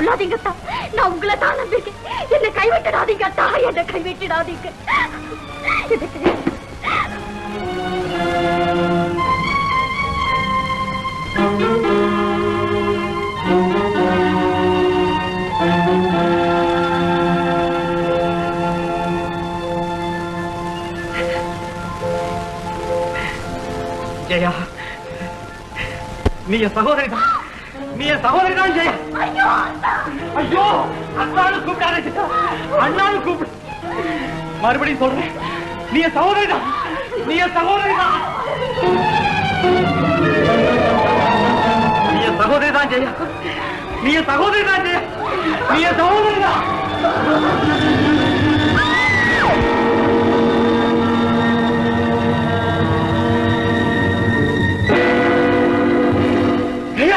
சொல்லாதீங்க அத்தா. நான் உங்களை தான் நம்பிருக்கேன். என்னை கைவிட்டுடாதீங்க அத்தா. என்னை கைவிட்டுடாதீங்க. ஜெயா, நீ என் சகோதரிதான். நீ என் சகோதரிதான் ஜெயா. ஐயோ, அண்ணாலும் கூப்பிடாத ஜெயா. அண்ணாலும் கூப்பிடு. மறுபடியும் சொல்றேன், நீ என் சகோதரிதான். நீ என் சகோதரிதான். நீ என் சகோதரிதான் ஜெயா. நீ என் சகோதரிதான் ஜெயா. நீ என் சகோதரிதான்.